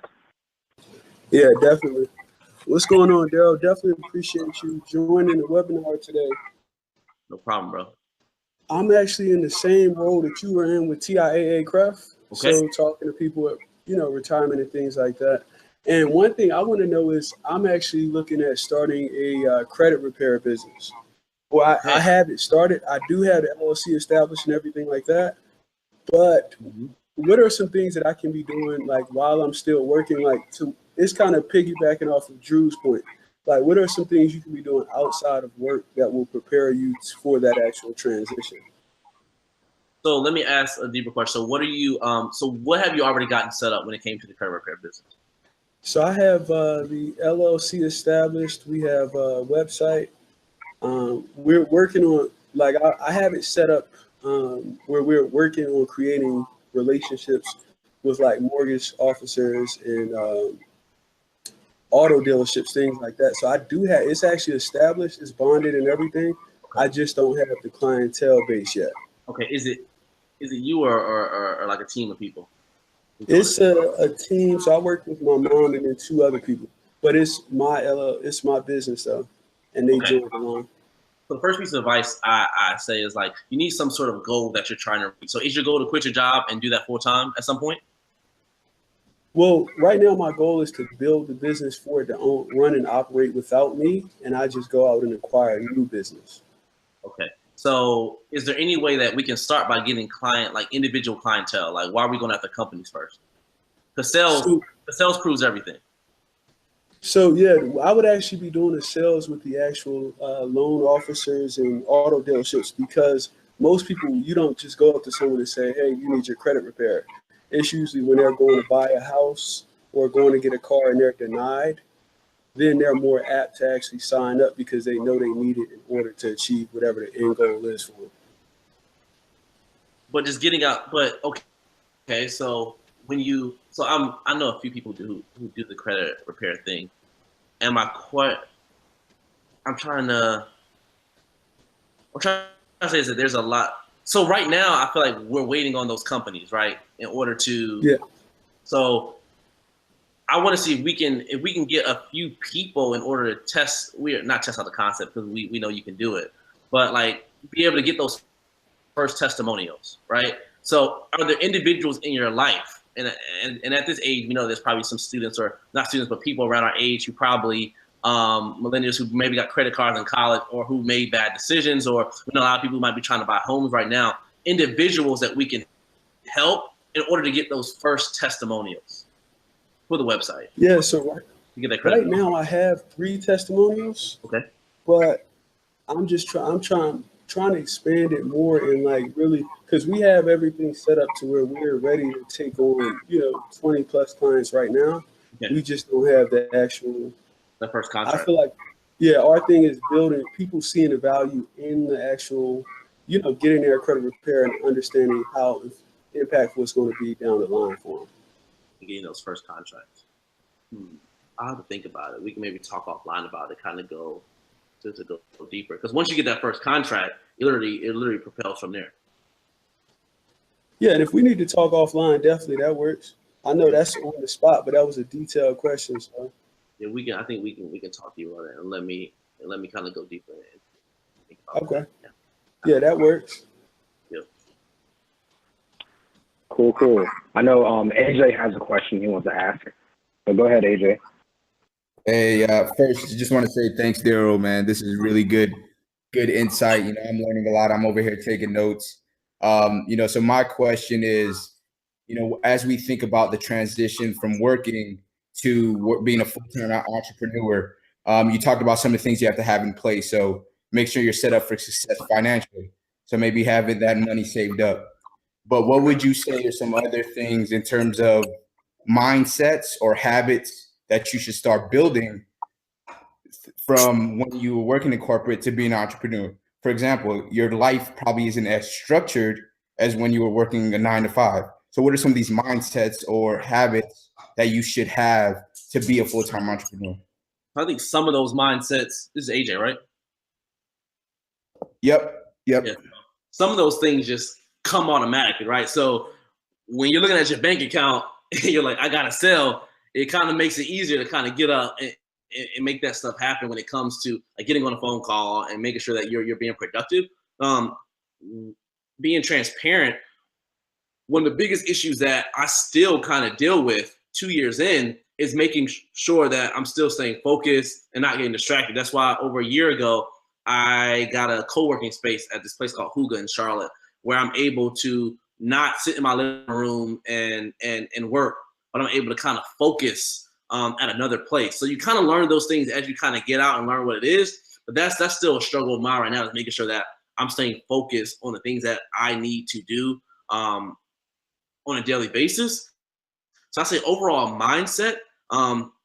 Yeah, definitely. What's going on, Daryl? Definitely appreciate you joining the webinar today. No problem, bro. I'm actually in the same role that you were in with TIAA Craft. Okay. So talking to people at, retirement and things like that. And one thing I want to know is I'm actually looking at starting a credit repair business. Well, I have it started. I do have the LLC established and everything like that. But what are some things that I can be doing like while I'm still working? It's kind of piggybacking off of Drew's point. Like, what are some things you can be doing outside of work that will prepare you for that actual transition? So let me ask a deeper question. So what have you already gotten set up when it came to the credit repair business? So I have the LLC established. We have a website. We're working on, I have it set up where we're working on creating relationships with like mortgage officers and auto dealerships, things like that. So I do have, it's actually established, it's bonded and everything. I just don't have the clientele base yet. Okay, is it you or like a team of people? It's a team. So I work with my mom and then 2 other people, but it's my business though, and they join along. So the first piece of advice I say is like, you need some sort of goal that you're trying to reach. So is your goal to quit your job and do that full time at some point? Well, right now my goal is to build the business for it to run and operate without me, and I just go out and acquire new business. Okay. So is there any way that we can start by getting individual clientele? Like, why are we going after companies first? Because sales proves everything. So yeah, I would actually be doing the sales with the actual loan officers and auto dealerships, because most people, you don't just go up to someone and say, hey, you need your credit repair. It's usually when they're going to buy a house or going to get a car and they're denied, then they're more apt to actually sign up because they know they need it in order to achieve whatever the end goal is for them. But just getting out, okay. So I know a few people who do the credit repair thing, and I'm trying to say is that there's a lot. So right now, I feel like we're waiting on those companies, right, in order to. Yeah. So I want to see if we can get a few people in order to test. Not test out the concept because we know you can do it, but like be able to get those first testimonials, right? So are there individuals in your life, and at this age, we know there's probably some students, or not students, but people around our age who probably millennials who maybe got credit cards in college or who made bad decisions, or we know a lot of people who might be trying to buy homes right now, individuals that we can help in order to get those first testimonials for the website. Yeah, so get that credit. Right now I have 3 testimonials. Okay. But I'm trying to expand it more and like really, because we have everything set up to where we're ready to take on, 20 plus clients right now. Okay. We just don't have the actual first contract. I feel like, our thing is building, people seeing the value in the actual, getting their credit repair and understanding how impactful it's going to be down the line for them. Getting those first contracts. I'll have to think about it. We can maybe talk offline about it, kind of go to go deeper. Because once you get that first contract, it literally propels from there. Yeah, and if we need to talk offline, definitely that works. I know that's on the spot, but that was a detailed question. So yeah, we can. I think we can talk to you about it and let me kind of go deeper in. Okay. Yeah, that works. Yep. Cool. I know AJ has a question he wants to ask. So go ahead, AJ. Hey, first, just want to say thanks, Daryl, man. This is really good insight. You know, I'm learning a lot. I'm over here taking notes. You know, so my question is, you know, as we think about the transition from working to being a full-time entrepreneur, you talked about some of the things you have to have in place. So make sure you're set up for success financially. So maybe having that money saved up. But what would you say are some other things in terms of mindsets or habits that you should start building from when you were working in corporate to being an entrepreneur? For example, your life probably isn't as structured as when you were working a 9 to 5. So what are some of these mindsets or habits that you should have to be a full-time entrepreneur? I think some of those mindsets, this is AJ, right? Yep. Yeah. Some of those things just come automatically, right? So when you're looking at your bank account and you're like, I gotta sell, it kind of makes it easier to kind of get up and make that stuff happen when it comes to like getting on a phone call and making sure that you're being productive. Being transparent. One of the biggest issues that I still kind of deal with 2 years in is making sure that I'm still staying focused and not getting distracted. That's why over a year ago, I got a co-working space at this place called Huga in Charlotte, where I'm able to not sit in my living room and work, but I'm able to kind of focus at another place. So you kind of learn those things as you kind of get out and learn what it is. But that's still a struggle of mine right now, is making sure that I'm staying focused on the things that I need to do on a daily basis. So I say overall mindset,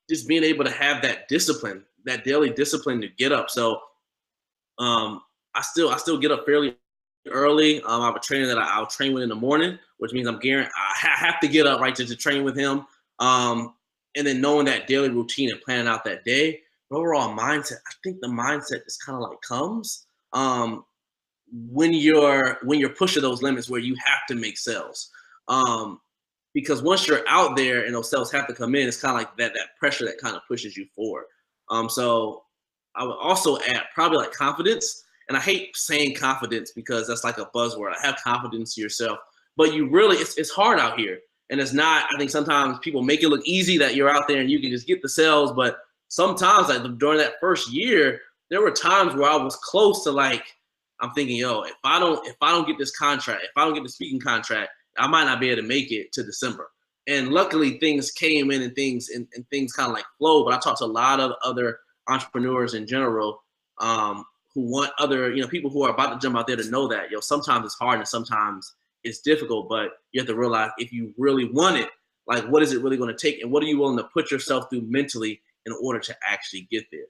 just being able to have that discipline, that daily discipline to get up. So I still get up fairly early. I have a trainer that I'll train with in the morning, which means I have to get up right to train with him. And then knowing that daily routine and planning out that day. But overall mindset, I think the mindset just kind of like comes when you're pushing those limits where you have to make sales. Because once you're out there and those sales have to come in, it's kind of like that pressure that kind of pushes you forward. So I would also add probably like confidence. And I hate saying confidence because that's like a buzzword. I have confidence in yourself, but you really, it's hard out here. And it's not, I think sometimes people make it look easy that you're out there and you can just get the sales. But sometimes like during that first year, there were times where I was close to like, I'm thinking, yo, if I don't get this contract, if I don't get the speaking contract, I might not be able to make it to December. And luckily things came in and things kind of like flowed. But I talked to a lot of other entrepreneurs in general who want other, people who are about to jump out there to know that, sometimes it's hard and sometimes it's difficult, but you have to realize if you really want it, like what is it really going to take and what are you willing to put yourself through mentally in order to actually get there?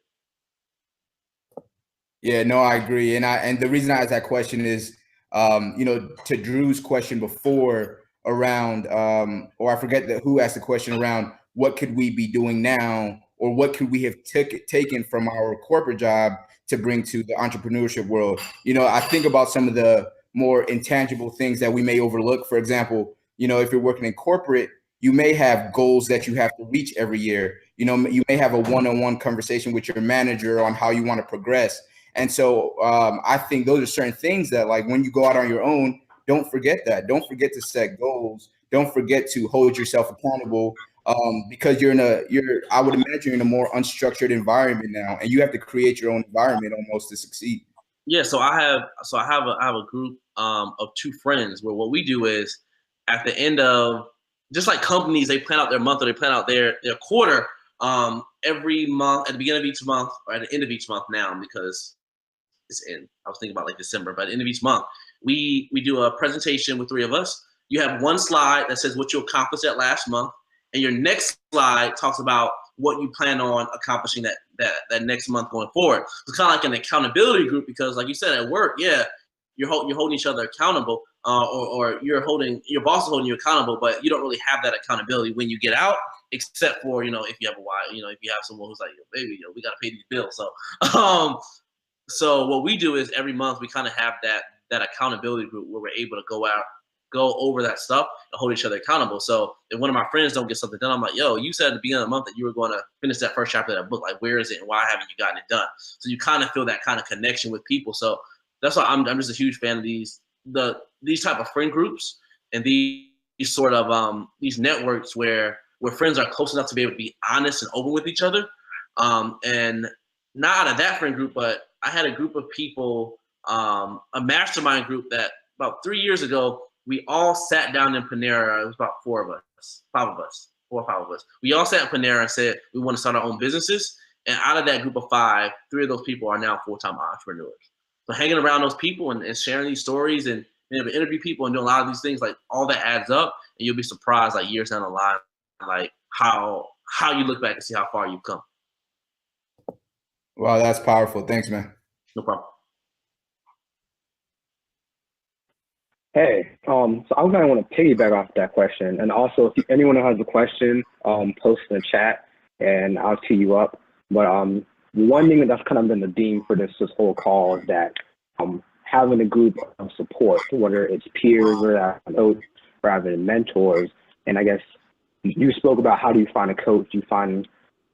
Yeah, no, I agree. And the reason I asked that question is, to Drew's question before around, or I forget who asked the question around what could we be doing now, or what could we have taken from our corporate job to bring to the entrepreneurship world? I think about some of the more intangible things that we may overlook. For example, if you're working in corporate, you may have goals that you have to reach every year. You may have a one-on-one conversation with your manager on how you want to progress. And so I think those are certain things that, like, when you go out on your own, don't forget that. Don't forget to set goals. Don't forget to hold yourself accountable, because I would imagine you're in a more unstructured environment now, and you have to create your own environment almost to succeed. Yeah, so I have a group of 2 friends where what we do is at the end of, just like companies, they plan out their month or they plan out their quarter every month, at the beginning of each month or at the end of each month now, because it's in, I was thinking about like December, but at the end of each month, we do a presentation with 3 of us. You have one slide that says what you accomplished that last month, and your next slide talks about what you plan on accomplishing that next month going forward. It's kind of like an accountability group, because like you said, at work, yeah, you're holding each other accountable, or your boss is holding you accountable, but you don't really have that accountability when you get out, except for, if you have a wife, if you have someone who's like, baby, we got to pay these bills. So what we do is every month we kind of have that accountability group where we're able to go over that stuff and hold each other accountable. So if one of my friends don't get something done, I'm like, yo, you said at the beginning of the month that you were going to finish that first chapter of that book. Like, where is it and why haven't you gotten it done? So you kind of feel that kind of connection with people. So that's why I'm just a huge fan of these type of friend groups and these sort of these networks where friends are close enough to be able to be honest and open with each other. And not out of that friend group, but I had a group of people, a mastermind group that about 3 years ago, we all sat down in Panera. It was about 4 or 5 of us. We all sat in Panera and said we want to start our own businesses. And out of that group of 5, 3 of those people are now full-time entrepreneurs. So hanging around those people and sharing these stories and being able to interview people and doing a lot of these things, like all that adds up, and you'll be surprised like years down the line, like how you look back and see how far you've come. Wow, that's powerful. Thanks, man. No problem. Hey, so I'm going to want to piggyback off that question. And also, if anyone has a question, post in the chat and I'll tee you up. But one thing that's kind of been the theme for this whole call is that having a group of support, whether it's peers or coach or having mentors. And I guess you spoke about how do you find a coach,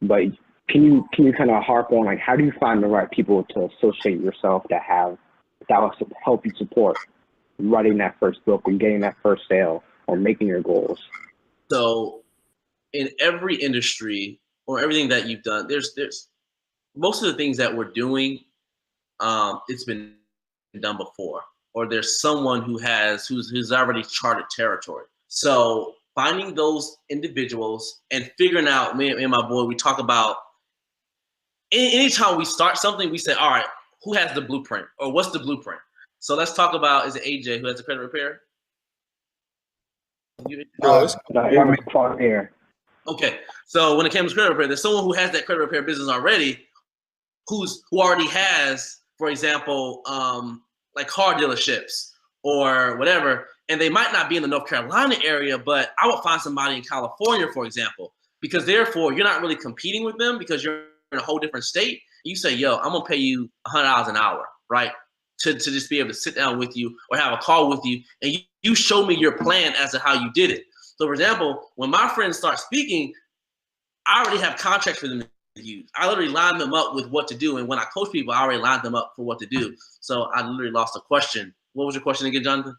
but can you kind of harp on like how do you find the right people to associate yourself that will help you support writing that first book or getting that first sale or making your goals? So in every industry or everything that you've done, there's most of the things that we're doing, it's been done before, or there's someone who's already charted territory. So finding those individuals and figuring out, me and my boy, we talk about anytime we start something, we say, all right, who has the blueprint or what's the blueprint? So let's talk about, is it AJ who has the credit repair? Here. Okay, so when it comes to credit repair, there's someone who has that credit repair business already, who already has, for example, like car dealerships or whatever, and they might not be in the North Carolina area, but I would find somebody in California, for example, because therefore you're not really competing with them because you're in a whole different state. You say, yo, I'm gonna pay you $100 an hour, right? To just be able to sit down with you or have a call with you, and you show me your plan as to how you did it. So for example, when my friends start speaking, I already have contracts for them to use. I literally line them up with what to do. And when I coach people, I already line them up for what to do. So I literally lost a question. What was your question again, Jonathan?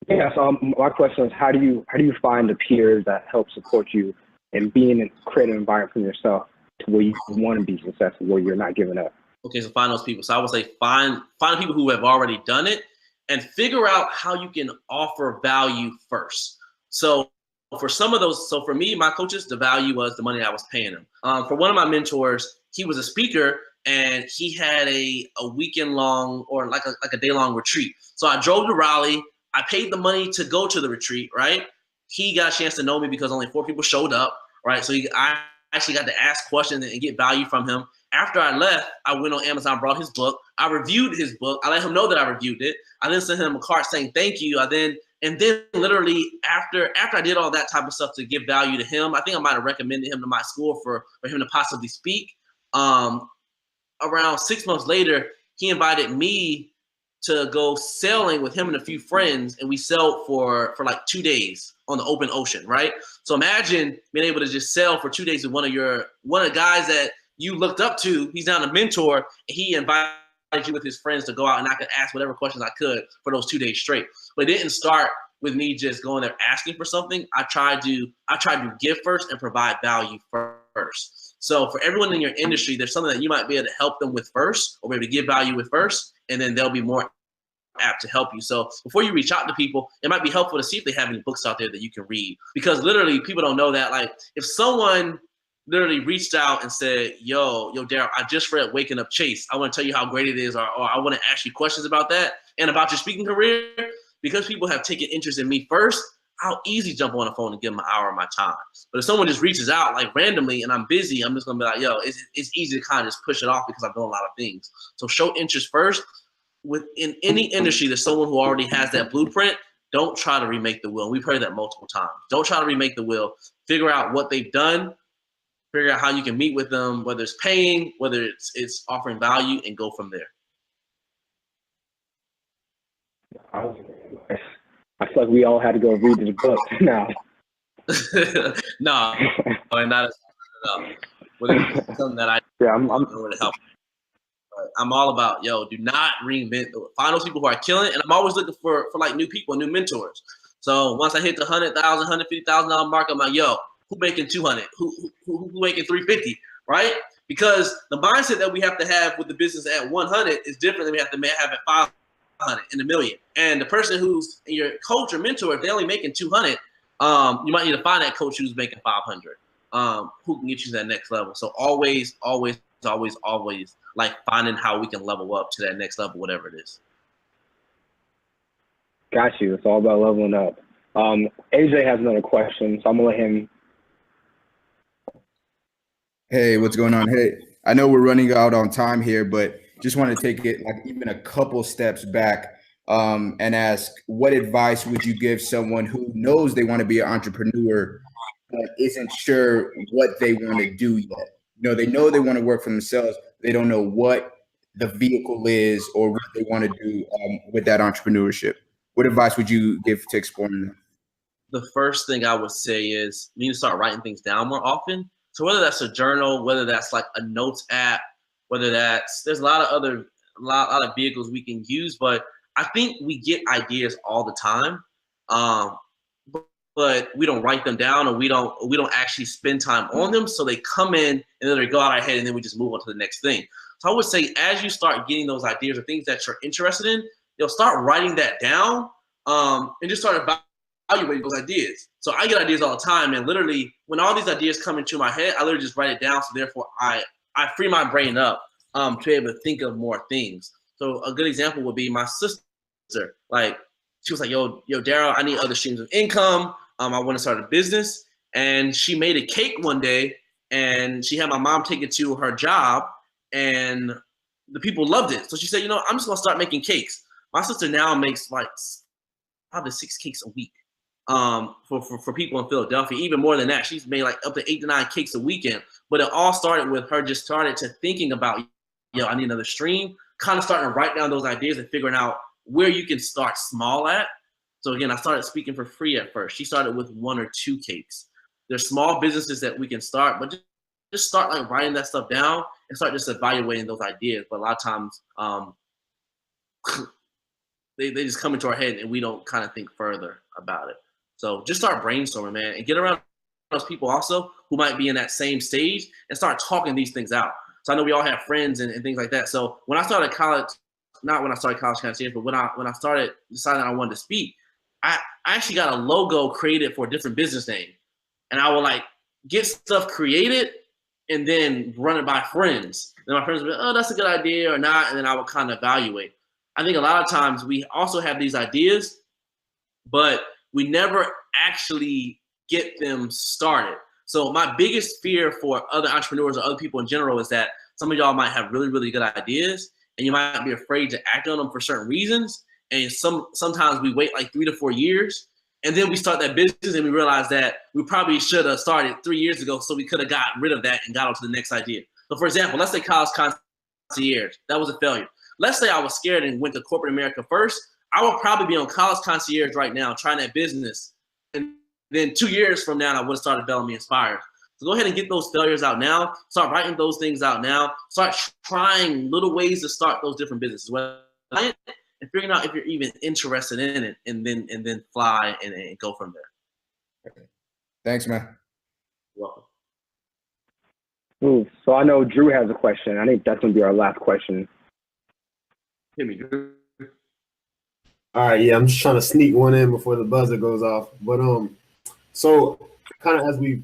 Yeah, so my question is how do you find the peers that help support you in being in a creative environment for yourself to where you want to be successful, where you're not giving up? Okay, so find those people. So I would say find people who have already done it and figure out how you can offer value first. So for some of those, so for me, my coaches, the value was the money I was paying them. For one of my mentors, he was a speaker and he had a weekend long or like a day long retreat. So I drove to Raleigh. I paid the money to go to the retreat, right? He got a chance to know me because only 4 people showed up, right? So I actually got to ask questions and get value from him. After I left, I went on Amazon, brought his book. I reviewed his book. I let him know that I reviewed it. I then sent him a card saying thank you. And then literally after I did all that type of stuff to give value to him, I think I might have recommended him to my school for him to possibly speak. Around 6 months later, he invited me to go sailing with him and a few friends, and we sailed for like 2 days on the open ocean, right? So imagine being able to just sail for 2 days with one of the guys that you looked up to. He's now a mentor, and he invited you with his friends to go out, and I could ask whatever questions I could for those 2 days straight. But it didn't start with me just going there asking for something. I tried to give first and provide value first. So for everyone in your industry, there's something that you might be able to help them with first, or be able to give value with first, and then they'll be more apt to help you. So before you reach out to people, it might be helpful to see if they have any books out there that you can read, because literally people don't know that. Like if someone literally reached out and said, yo, Daryl, I just read Waking Up Chase. I want to tell you how great it is, or I want to ask you questions about that and about your speaking career. Because people have taken interest in me first, I'll easily jump on the phone and give them an hour of my time. But if someone just reaches out like randomly and I'm busy, I'm just gonna be like, yo, it's easy to kind of just push it off because I'm doing a lot of things. So show interest first. within any industry, there's someone who already has that blueprint. Don't try to remake the wheel. We've heard that multiple times. Don't try to remake the wheel. Figure out what they've done. Figure out how you can meet with them, whether it's paying, whether it's offering value, and go from there. I feel like we all had to go read this book now. No, and not something that I I'm know to help. But I'm all about, do not reinvent. Find those people who are killing it, and I'm always looking for like new people, new mentors. So once I hit the $100,000, $150,000 mark, I'm like, who making 200? Who making 350? Right? Because the mindset that we have to have with the business at 100 is different than we have to have at 500 and a million. And the person who's your coach or mentor, if they're only making 200, you might need to find that coach who's making 500, who can get you to that next level. So always like finding how we can level up to that next level, whatever it is. Got you. It's all about leveling up. AJ has another question, so I'm gonna let him. Hey, what's going on? Hey, I know we're running out on time here, but just want to take it like even a couple steps back and ask, what advice would you give someone who knows they want to be an entrepreneur but isn't sure what they want to do yet? They know they want to work for themselves. They don't know what the vehicle is or what they want to do with that entrepreneurship. What advice would you give to exploring that? The first thing I would say is you need to start writing things down more often. So whether that's a journal, whether that's like a notes app, whether there's a lot of vehicles we can use, but I think we get ideas all the time, but we don't write them down, or we don't actually spend time on them. So they come in and then they go out our head, and then we just move on to the next thing. So I would say, as you start getting those ideas or things that you're interested in, you'll start writing that down, and just start evaluating those ideas. So I get ideas all the time, and literally when all these ideas come into my head, I literally just write it down. So therefore I free my brain up to be able to think of more things. So a good example would be my sister. Like, she was like, yo, Daryl, I need other streams of income. I want to start a business. And she made a cake one day, and she had my mom take it to her job, and the people loved it. So she said, I'm just going to start making cakes. My sister now makes like 5 to 6 cakes a week for people in Philadelphia. Even more than that, she's made like up to 8 to 9 cakes a weekend. But it all started with her just started to thinking about, I need another stream, kind of starting to write down those ideas and figuring out where you can start small at. So again, I started speaking for free at first. She started with 1 or 2 cakes. There's small businesses that we can start, but just start like writing that stuff down and start just evaluating those ideas. But a lot of times they just come into our head and we don't kind of think further about it. So just start brainstorming, man, and get around those people also who might be in that same stage and start talking these things out. So I know we all have friends and things like that. So when I started college, not when I started college kind of serious, but when I started deciding I wanted to speak, I actually got a logo created for a different business name. And I would like get stuff created and then run it by friends. Then my friends would be, oh, that's a good idea or not. And then I would kind of evaluate. I think a lot of times we also have these ideas, but we never actually get them started. So my biggest fear for other entrepreneurs or other people in general is that some of y'all might have really, really good ideas and you might be afraid to act on them for certain reasons. And sometimes we wait like 3 to 4 years, and then we start that business and we realize that we probably should have started 3 years ago, so we could have got rid of that and got on to the next idea. So for example, let's say college concierge. That was a failure. Let's say I was scared and went to corporate America first. I would probably be on college concierge right now trying that business. And then 2 years from now, I would have started Bellamy Inspired. So go ahead and get those failures out now. Start writing those things out now. Start trying little ways to start those different businesses. And figuring out if you're even interested in it, and then fly and go from there. Okay. Thanks, man. You're welcome. Ooh, so I know Drew has a question. I think that's going to be our last question. Hit me, Drew. All right, yeah, I'm just trying to sneak one in before the buzzer goes off. But so kind of as we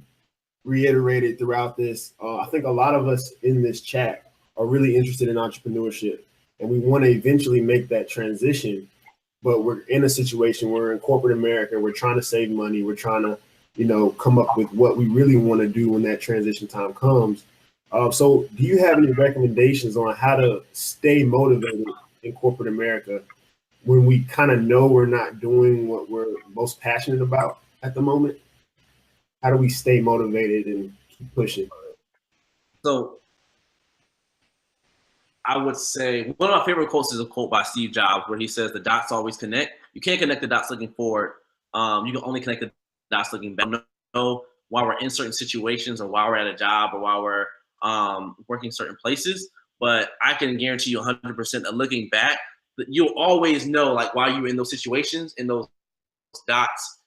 reiterated throughout this, I think a lot of us in this chat are really interested in entrepreneurship, and we want to eventually make that transition. But we're in a situation where we're in corporate America, we're trying to save money, we're trying to, come up with what we really want to do when that transition time comes. So do you have any recommendations on how to stay motivated in corporate America when we kind of know we're not doing what we're most passionate about at the moment? How do we stay motivated and keep pushing? So I would say one of my favorite quotes is a quote by Steve Jobs where he says, "The dots always connect. You can't connect the dots looking forward. You can only connect the dots looking back." Know while we're in certain situations, or while we're at a job, or while we're working certain places. But I can guarantee you 100% that looking back, that you'll always know, like, while you were in those situations, in those dots,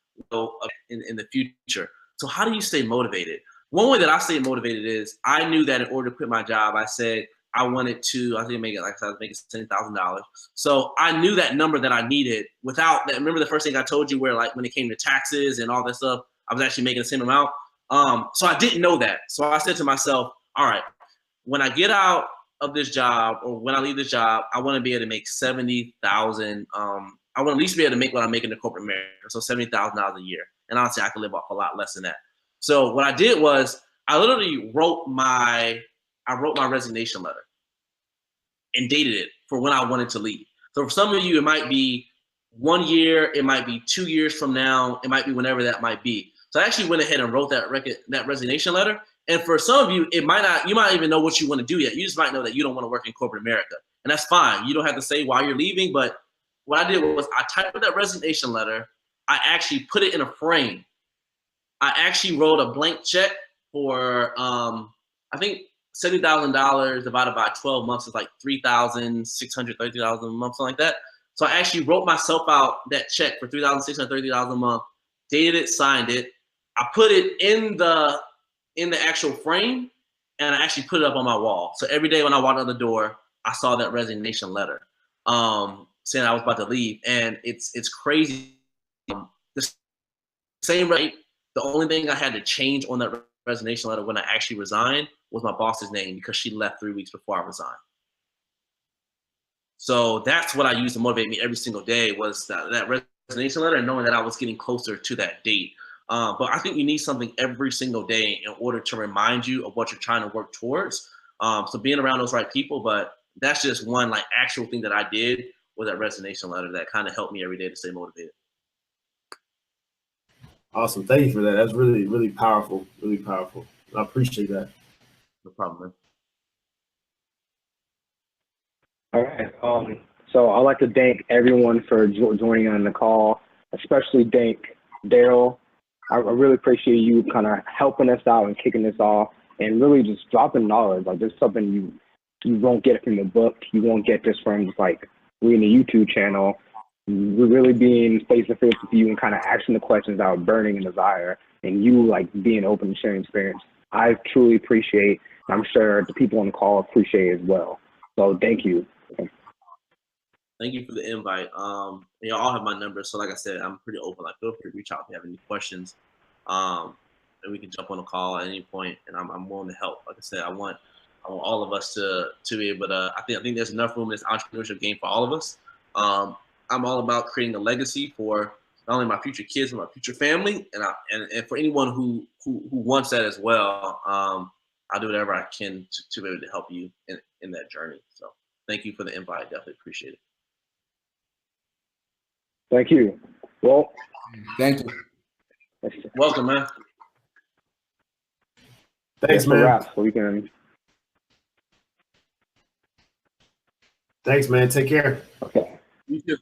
in the future. So how do you stay motivated? One way that I stay motivated is I knew that in order to quit my job, I said I wanted to, I think make it, like I said, I was making $10,000. So I knew that number that I needed without that. Remember the first thing I told you where, like, when it came to taxes and all that stuff, I was actually making the same amount. So I didn't know that. So I said to myself, all right, when I get out of this job, or when I leave this job, I want to be able to make 70,000. I want to at least be able to make what I'm making in corporate America, so $70,000 a year. And honestly, I could live off a lot less than that. So what I did was I literally wrote my resignation letter and dated it for when I wanted to leave. So for some of you, it might be 1 year, it might be 2 years from now, it might be whenever that might be. So I actually went ahead and wrote that resignation letter. And for some of you, you might even know what you want to do yet. You just might know that you don't want to work in corporate America. And that's fine. You don't have to say why you're leaving. But what I did was I typed up that resignation letter. I actually put it in a frame. I actually wrote a blank check for, I think, $70,000 divided by 12 months is like $3,630 a month, something like that. So I actually wrote myself out that check for $3,630 a month, dated it, signed it. I put it in the actual frame, and I actually put it up on my wall. So every day when I walked out the door, I saw that resignation letter saying I was about to leave. And it's crazy. The same rate, the only thing I had to change on that resignation letter when I actually resigned was my boss's name, because she left 3 weeks before I resigned. So that's what I used to motivate me every single day, was that resignation letter, and knowing that I was getting closer to that date. But I think you need something every single day in order to remind you of what you're trying to work towards. So being around those right people, but that's just one like actual thing that I did with that resignation letter that kind of helped me every day to stay motivated. Awesome. Thank you for that. That's really, really powerful. Really powerful. I appreciate that. No problem, man. All right. So I'd like to thank everyone for joining on the call, especially thank Daryl. I really appreciate you kind of helping us out and kicking this off, and really just dropping knowledge. Like, this is something you won't get from the book. You won't get this from just like reading the YouTube channel. We're really being face to face with you and kind of asking the questions that are burning in desire, and you like being open and sharing experience. I truly appreciate, and I'm sure the people on the call appreciate as well. So thank you. Thank you for the invite. You all have my number, so like I said, I'm pretty open. Like, feel free to reach out if you have any questions, and we can jump on a call at any point. And I'm willing to help. Like I said, I want all of us to be able to. I think there's enough room in this entrepreneurship game for all of us. I'm all about creating a legacy for not only my future kids but my future family, and for anyone who wants that as well. I'll do whatever I can to be able to help you in that journey. So thank you for the invite. Definitely appreciate it. Thank you. Well, Thank you. Welcome, man. Thanks, man. Wrap, so we can. Thanks, man. Take care. Okay. You too.